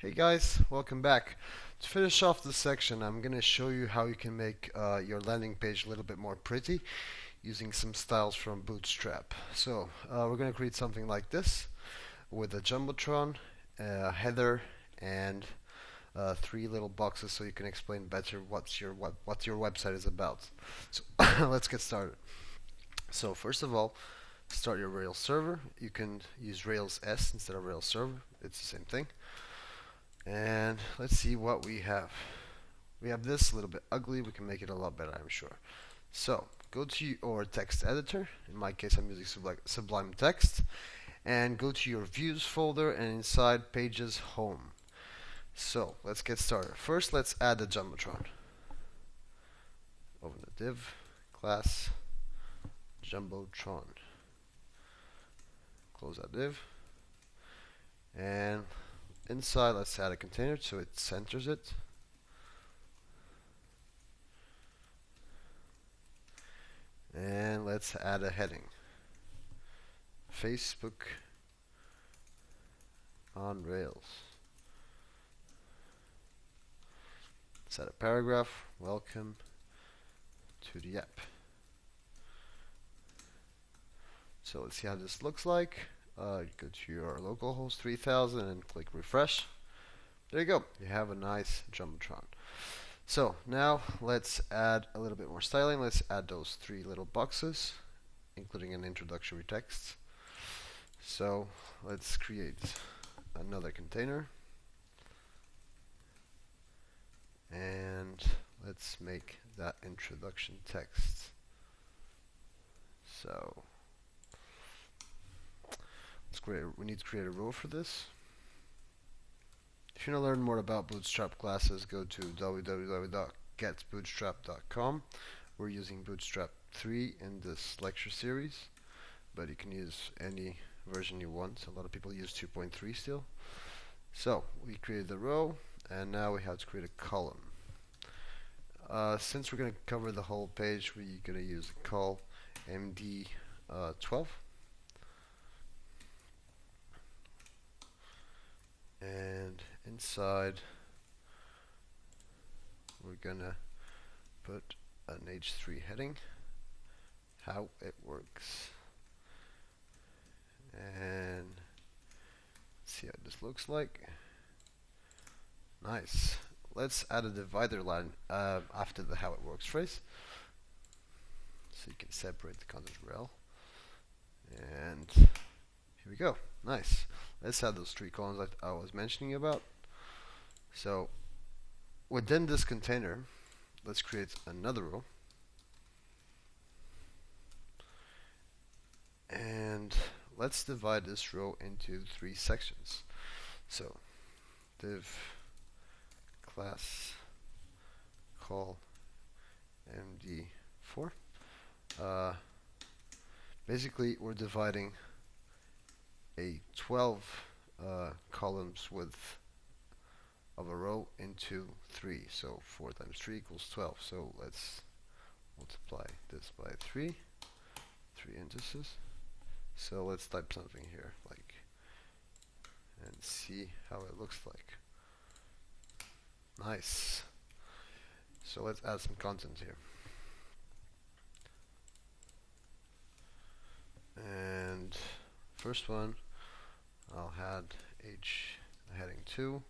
Hey guys, welcome back. To finish off this section, I'm going to show you how you can make your landing page a little bit more pretty using some styles from Bootstrap. So we're going to create something like this with a Jumbotron, a header, and three little boxes so you can explain better what your website is about. So let's get started. So first of all, start your Rails server. You can use Rails S instead of Rails server. It's the same thing. And let's see what we have. We have this a little bit ugly. We can make it a lot better, I'm sure. So go to your text editor. In my case, I'm using Sublime Text. And go to your views folder and inside pages home. So let's get started. First, let's add the Jumbotron. Open the div class Jumbotron. Close that div. And inside, let's add a container so it centers it. And let's add a heading. Facebook on Rails. Let's add a paragraph. Welcome to the app. So let's see how this looks like. Go to your localhost 3000 and click refresh. There you go. You have a nice Jumbotron. So now let's add a little bit more styling. Let's add those three little boxes, including an introductory text. So let's create another container. And let's make that introduction text. So we need to create a row for this. If you want to learn more about Bootstrap classes, go to www.getbootstrap.com. We're using Bootstrap 3 in this lecture series, but you can use any version you want. A lot of people use 2.3 still. So we created the row, and now we have to create a column. Since we're going to cover the whole page, we're going to use a call MD12. And inside, we're gonna put an H3 heading, how it works, and see how this looks like. Nice. Let's add a divider line after the how it works phrase, so you can separate the content rel. And here we go. Nice. Let's add those three columns that I was mentioning about. So within this container, let's create another row. And let's divide this row into three sections. So div class call MD4. Basically, we're dividing a 12 columns width of a row into 3. So 4 times 3 equals 12. So let's multiply this by 3 indices. So let's type something here, like, and see how it looks like. Nice. So let's add some content here. And first one, I'll add heading 2,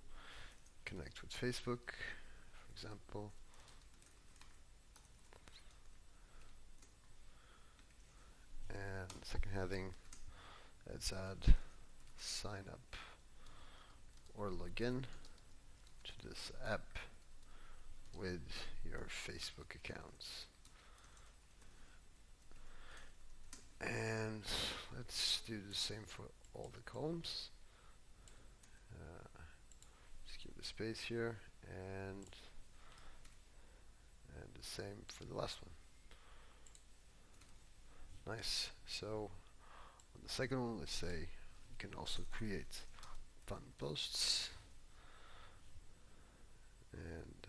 connect with Facebook, for example. And second heading, let's add sign up or login to this app with your Facebook accounts. And let's do the same for all the columns. Just keep the space here, and the same for the last one. Nice. So on the second one, let's say you can also create fun posts, and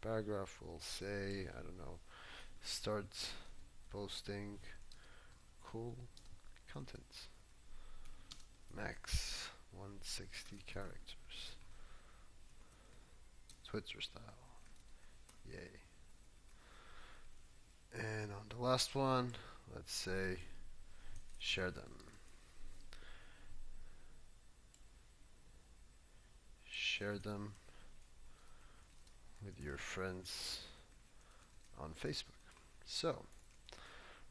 paragraph will say, I don't know, start posting cool content, max 160 characters. Twitter style. Yay. And on the last one, let's say share them. Share them with your friends on Facebook. So,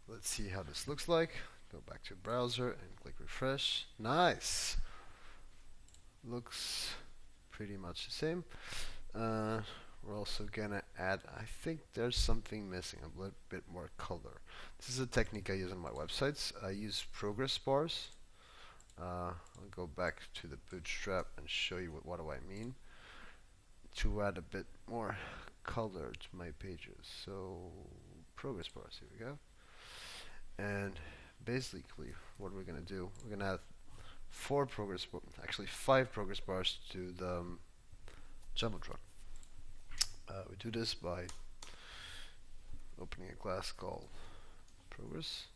let's see how this looks like. Go back to browser and click refresh. Nice! Looks pretty much the same. We're also gonna add, I think there's something missing, a little bit more color. This is a technique I use on my websites. I use progress bars. I'll go back to the Bootstrap and show you what do I mean. To add a bit more color to my pages. So, progress bars, here we go. And basically, what we're gonna do, we're gonna add 5 progress bars to the Jumbotron. We do this by opening a class called progress,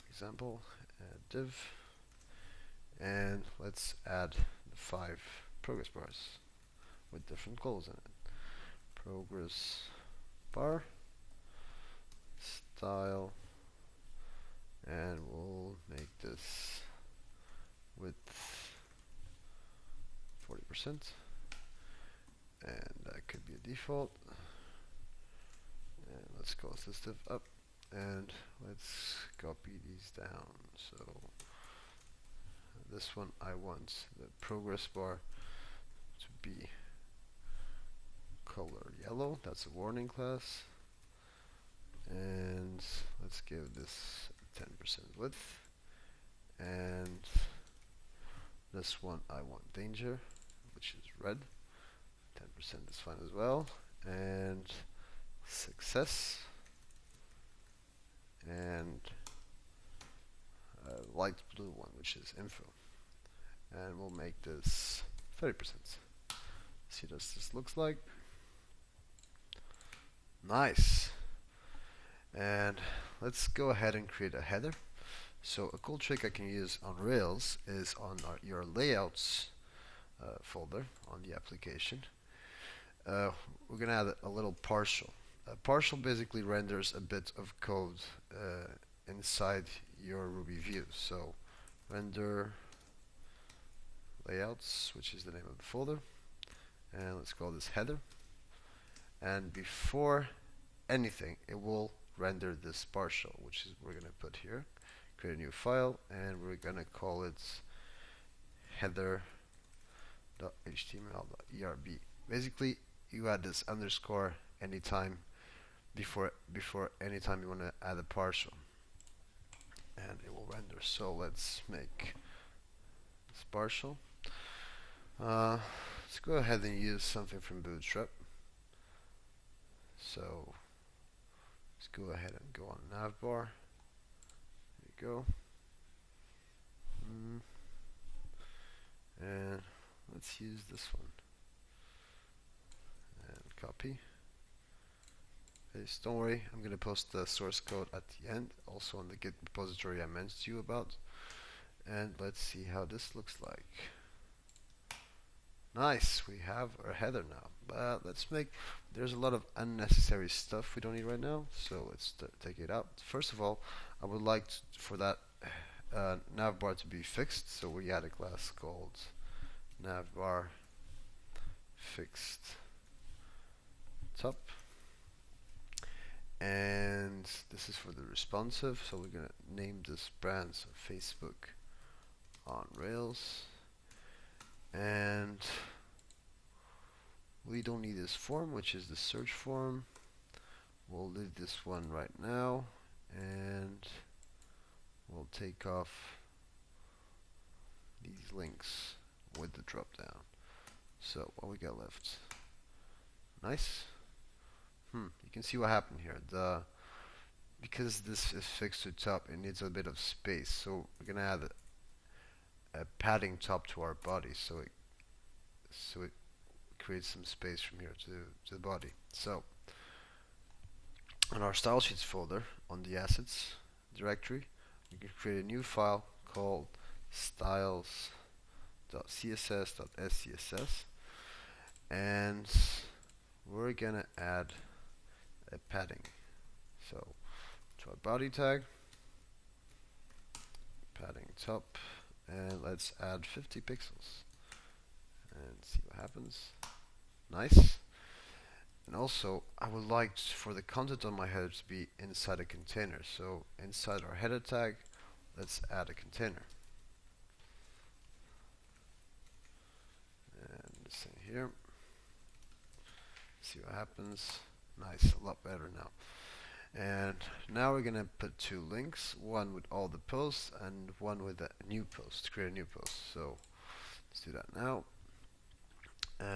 example, add div, and let's add the 5 progress bars with different goals in it. Progress bar, style, and we'll make this width 40%. And that could be a default. And let's close this div up and let's copy these down. So this one, I want the progress bar to be color yellow. That's a warning class. And let's give this 10% width. And this one I want danger, which is red. 10% is fine as well. And success. And a light blue one, which is info. And we'll make this 30%. See what this looks like. Nice. And let's go ahead and create a header. So a cool trick I can use on Rails is on your layouts folder on the application. We're going to add a little partial. Partial basically renders a bit of code inside your Ruby view. So render layouts, which is the name of the folder, and let's call this header. And before anything, it will render this partial, which is we're going to put here. Create a new file, and we're going to call it header.html.erb. Basically, you add this underscore anytime before anytime you want to add a partial, and it will render. So let's make this partial. Let's go ahead and use something from Bootstrap. So let's go ahead and go on navbar. There you go. And let's use this one. And copy. Paste. Don't worry, I'm going to post the source code at the end, also on the Git repository I mentioned to you about. And let's see how this looks like. Nice, we have our header now. But there's a lot of unnecessary stuff we don't need right now, so let's take it out. First of all, I would like for that navbar to be fixed, so we add a class called navbar fixed top. And this is for the responsive, so we're going to name this brand Facebook on Rails. And we don't need this form, which is the search form. We'll leave this one right now, and we'll take off these links with the drop down. So what we got left? Nice. You can see what happened here. Because this is fixed to top, it needs a bit of space. So we're gonna add a padding top to our body, so it creates some space from here to the body. So in our style sheets folder on the assets directory, you can create a new file called styles.css.scss, and we're gonna add a padding. So to our body tag, padding top, and let's add 50 pixels and see what happens. Nice. And also, I would like for the content on my header to be inside a container. So inside our header tag, let's add a container. And the same here. See what happens. Nice, a lot better now. And now we're gonna put two links, one with all the posts and one with a new post, create a new post. So let's do that now.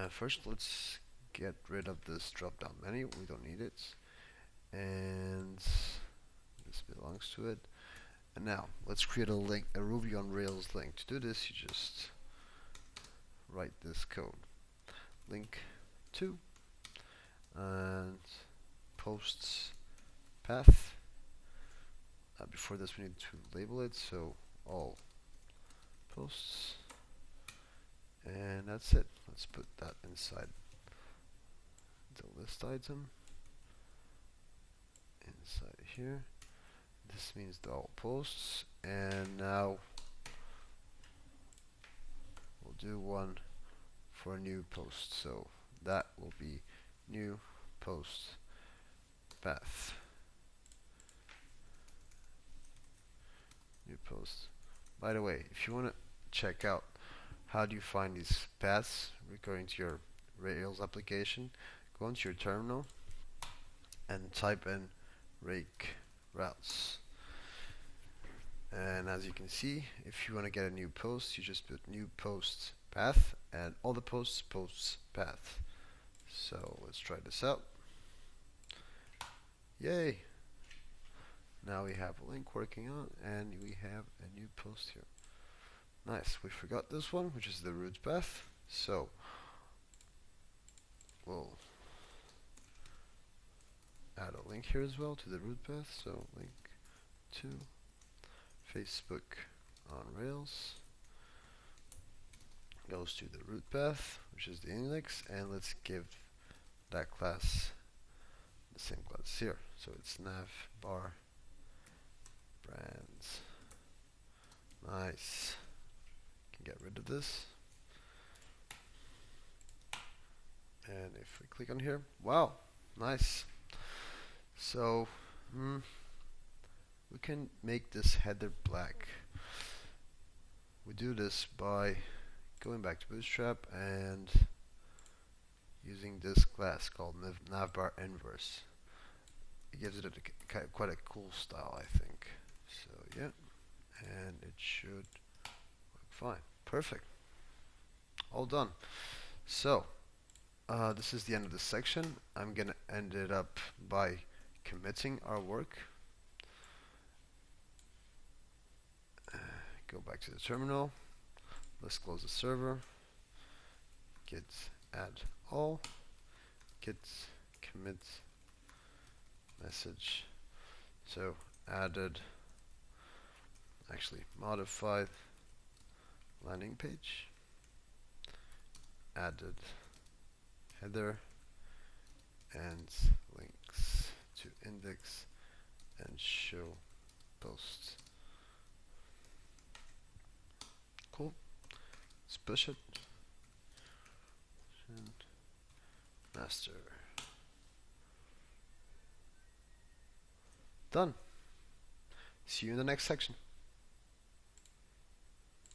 First, let's get rid of this drop-down menu. We don't need it. And this belongs to it. And now let's create a link, a Ruby on Rails link. To do this, you just write this code: link to and posts path. Before this, we need to label it, so all posts, and that's it. Let's put that inside the list item inside here. This means the all posts, and now we'll do one for a new post, so that will be new post path. New post. By the way, if you want to check out how do you find these paths recurring to your Rails application, go into your terminal and type in rake routes. And as you can see, if you want to get a new post, you just put new post path and all the posts path. So let's try this out. Yay! Now we have a link working on, and we have a new post here. Nice. We forgot this one, which is the root path. So we'll add a link here as well to the root path. So link to Facebook on Rails goes to the root path, which is the index, and let's give that class the same class here. So it's navbar brands. Nice. Can get rid of this. And if we click on here, wow, nice. So we can make this header black. We do this by going back to Bootstrap and using this class called navbar inverse. It gives it quite a cool style, I think. So yeah, and it should work fine. Perfect. All done. So this is the end of this section. I'm gonna end it up by committing our work. Go back to the terminal. Let's close the server. Git add all. Git commit message. So added, actually modified landing page. Added header and links to index and show posts. Cool. Let's push it. And master. Done. See you in the next section.